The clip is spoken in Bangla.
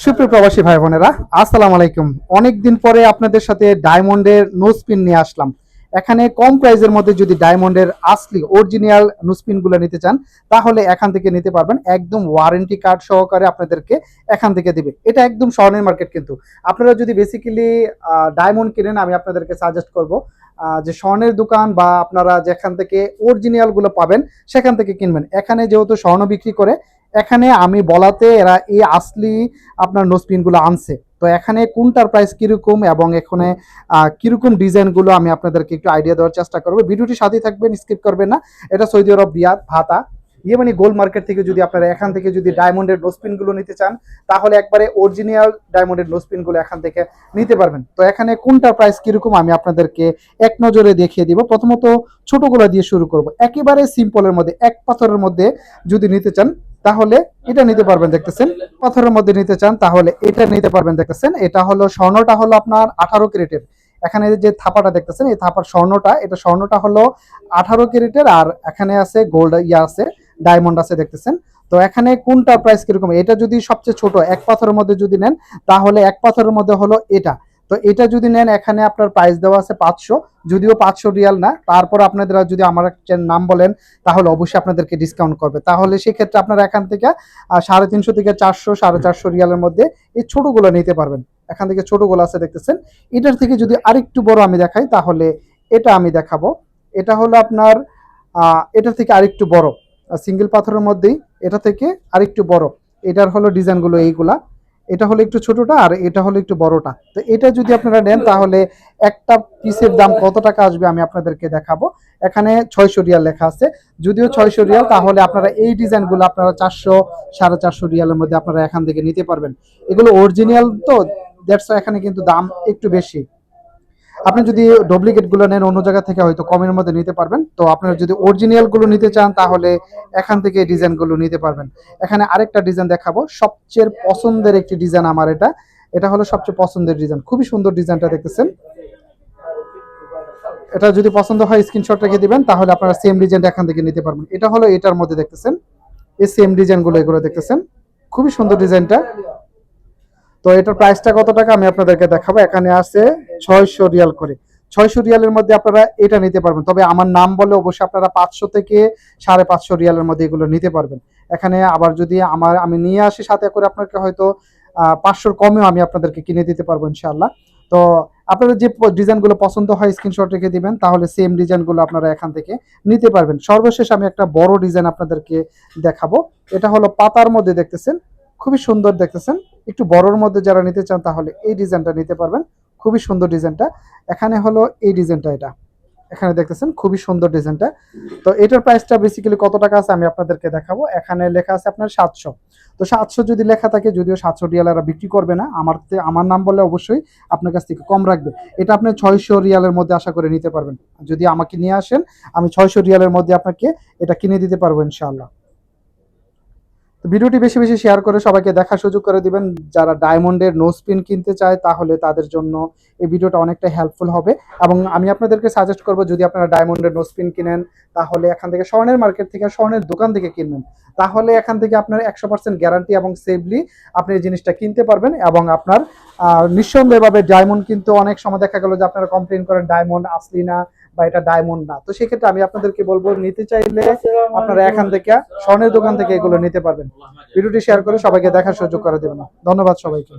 সুপ্রিয় প্রবাসী ভাই বোনেরা, আসসালামু আলাইকুম। অনেকদিন পরে আপনাদের সাথে ডায়মন্ডের নোজপিন নিয়ে আসলাম। এখানে কম প্রাইসের মধ্যে যদি ডায়মন্ডের আসলি অরিজিনাল নোজপিনগুলো নিতে চান, তাহলে এখান থেকে নিতে পারবেন। একদম ওয়ারেন্টি কার্ড সহকারে আপনাদেরকে এখান থেকে দিবে। এটা একদম স্বর্ণের মার্কেট। কিন্তু আপনারা যদি বেসিক্যালি ডায়মন্ড কিনেন, আমি আপনাদেরকে সাজেস্ট করব যে স্বর্ণের দোকান বা আপনারা যেখান থেকে অরিজিনালগুলো পাবেন সেখান থেকে কিনবেন। এখানে যেহেতু স্বর্ণ বিক্রি করে, এখানে আমি বলাতে এরা এই আসলি আপনার নোজপিনগুলো আনছে। তো এখানে কোনটার প্রাইস কিরকম এবং এখানে কিরকম ডিজাইনগুলো আমি আপনাদেরকে একটু আইডিয়া দেওয়ার চেষ্টা করবো। ভিডিওটি সাথে থাকবেন, স্কিপ করবেন না। এটা সৌদি আরব রিয়াদ ভাতা ইয়েমানি গোল্ড মার্কেট থেকে যদি আপনারা এখান থেকে যদি ডায়মন্ডের নোজপিনগুলো নিতে চান, তাহলে একবারে অরিজিনাল ডায়মন্ডের নোজপিনগুলো এখান থেকে নিতে পারবেন। তো এখানে কোনটার প্রাইস কিরকম আমি আপনাদেরকে এক নজরে দেখিয়ে দিব। প্রথমত ছোটগুলো দিয়ে শুরু করব। একেবারে সিম্পলের মধ্যে এক পাথরের মধ্যে যদি নিতে চান, তাহলে এটা নিতে পারবেন। দেখতেছেন পাথরের মধ্যে নিতে চান, তাহলে এটা নিতে পারবেন। দেখতেছেন এটা হলো স্বর্ণটা হলো আপনার 18 ক্যারেটের। এখানে যে থাপাটা দেখতেছেন, এই থাপার স্বর্ণটা, এটা স্বর্ণটা হলো 18 ক্যারেটের। আর এখানে আছে গোল্ড আছে, ডায়মন্ড আছে। দেখতেছেন তো এখানে কোনটা প্রাইস কিরকম। এটা যদি সবচেয়ে ছোট এক পাথরের মধ্যে যদি নেন, তাহলে এক পাথরের মধ্যে হলো এটা। তো এটা যদি নেন, এখানে আপনার প্রাইস দেওয়া আছে 500, যদিও 500 রিয়াল না। তারপর আপনারা যদি আমার নাম বলেন, তাহলে অবশ্যই আপনাদেরকে ডিসকাউন্ট করবে। তাহলে সেক্ষেত্রে আপনারা এখান থেকে 350 থেকে 400, 450 রিয়ালের মধ্যে এই ছোটগুলো নিতে পারবেন। এখান থেকে ছোটগুলো আছে দেখতেছেন। এটার থেকে যদি আরেকটু বড় আমি দেখাই, তাহলে এটা আমি দেখাবো। এটা হলো আপনার এটার থেকে আরেকটু বড়, সিঙ্গেল পাথরের মধ্যেই এটা থেকে আরেকটু বড়। এটার হলো ডিজাইনগুলো এইগুলা। এটা হলো একটু ছোটটা আর এটা হলো একটু বড়টা। তো এটা যদি আপনারা নেন, তাহলে একটা পিসের দাম কত টাকা আসবে আমি আপনাদেরকে দেখাবো। এখানে 600 রিয়াল লেখা আছে। যদিও 600 রিয়াল, তাহলে আপনারা এই ডিজাইনগুলো আপনারা 400, 450 রিয়ালের মধ্যে আপনারা এখান থেকে নিতে পারবেন। এগুলো অরিজিনাল, তো দ্যাটস এখানে কিন্তু দাম একটু বেশি। আপনি যদি ডুপ্লিকেট গুলো নেন অন্য জায়গা থেকে, হয়তো কমের মধ্যে নিতে পারবেন। তো আপনারা যদি অরিজিনাল গুলো নিতে চান, তাহলে এখান থেকে ডিজাইন গুলো নিতে পারবেন। এখানে আরেকটা ডিজাইন দেখাবো, সবচেয়ে পছন্দের একটি ডিজাইন আমার। এটা এটা হলো সবচেয়ে পছন্দের ডিজাইন। খুবই সুন্দর ডিজাইনটা দেখতেছেন। এটা যদি পছন্দ হয় স্ক্রিনশট রেখে দিবেন, তাহলে আপনারা সেম ডিজাইনটা এখান থেকে নিতে পারবেন। এটা হলো এটার মধ্যে দেখতেছেন, এই সেম ডিজাইন গুলো এগুলো দেখতেছেন। খুবই সুন্দর ডিজাইনটা। তো এটার প্রাইসটা কত টাকা আমি আপনাদেরকে দেখাবো। এখানে আছে 600 রিয়াল করে। 600 রিয়ালের মধ্যে আপনারা এটা নিতে পারবেন। তবে আমার নাম বলে অবশ্যই আপনারা 500 থেকে 550 রিয়ালের মধ্যে এগুলো নিতে পারবেন। এখানে আবার যদি আমি নিয়ে আসি সাথে করে, আপনাকে হয়তো 500 কমেও আমি আপনাদেরকে কিনে দিতে পারবো ইনশাআল্লাহ। তো আপনাদের যে ডিজাইনগুলো পছন্দ হয় স্ক্রিনশট রেখে দিবেন, তাহলে সেম ডিজাইনগুলো আপনারা এখান থেকে নিতে পারবেন। সর্বশেষ আমি একটা বড় ডিজাইন আপনাদেরকে দেখাবো। এটা হলো পাতার মধ্যে দেখতেছেন, খুবই সুন্দর দেখতেছেন। একটু বড়র মধ্যে যারা নিতে চান, তাহলে এই ডিজাইনটা নিতে পারবেন। খুবই সুন্দর ডিজাইনটা। এখানে হলো এই ডিজাইনটা, এটা এখানে দেখতেছেন খুবই সুন্দর ডিজাইনটা। তো এটার প্রাইসটা বেসিক্যালি কত টাকা আছে আমি আপনাদেরকে দেখাবো। এখানে লেখা আছে আপনার 700। তো 700 যদি লেখা থাকে, যদিও 700 রিয়ালেরা বিক্রি করবে না, আমার নাম বলে অবশ্যই আপনার কাছ থেকে কম রাখবে। এটা আপনি 600 রিয়ালের মধ্যে আশা করে নিতে পারবেন। যদি আমাকে নিয়ে আসেন, আমি 600 রিয়ালের মধ্যে আপনাকে এটা কিনে দিতে পারবো ইনশাআল্লাহ। তো ভিডিওটি বেশি বেশি শেয়ার করে সবাইকে দেখার সুযোগ করে দিবেন। যারা ডায়মন্ডের নোজপিন কিনতে চায়, তাহলে তাদের জন্য এই ভিডিওটা অনেকটা হেল্পফুল হবে। এবং আমি আপনাদেরকে সাজেস্ট করবো, যদি আপনারা ডায়মন্ডের নোজপিন কিনেন, তাহলে এখান থেকে স্বর্ণের মার্কেট থেকে, স্বর্ণের দোকান থেকে কিনবেন। তাহলে এখান থেকে আপনার 100% গ্যারান্টি এবং সেফলি আপনি এই জিনিসটা কিনতে পারবেন। এবং আপনার নিঃসন্দেহভাবে ডায়মন্ড কিন্তু অনেক সময় দেখা গেল যে আপনারা কমপ্লেন করেন ডায়মন্ড আসলি না বা এটা ডায়মন্ড না। তো সেক্ষেত্রে আমি আপনাদেরকে বলবো, নিতে চাইলে আপনারা এখান থেকে স্বর্ণের দোকান থেকে এগুলো নিতে পারবেন। ভিডিওটি শেয়ার করে সবাইকে দেখার সুযোগ করে দেবেন। ধন্যবাদ সবাইকে।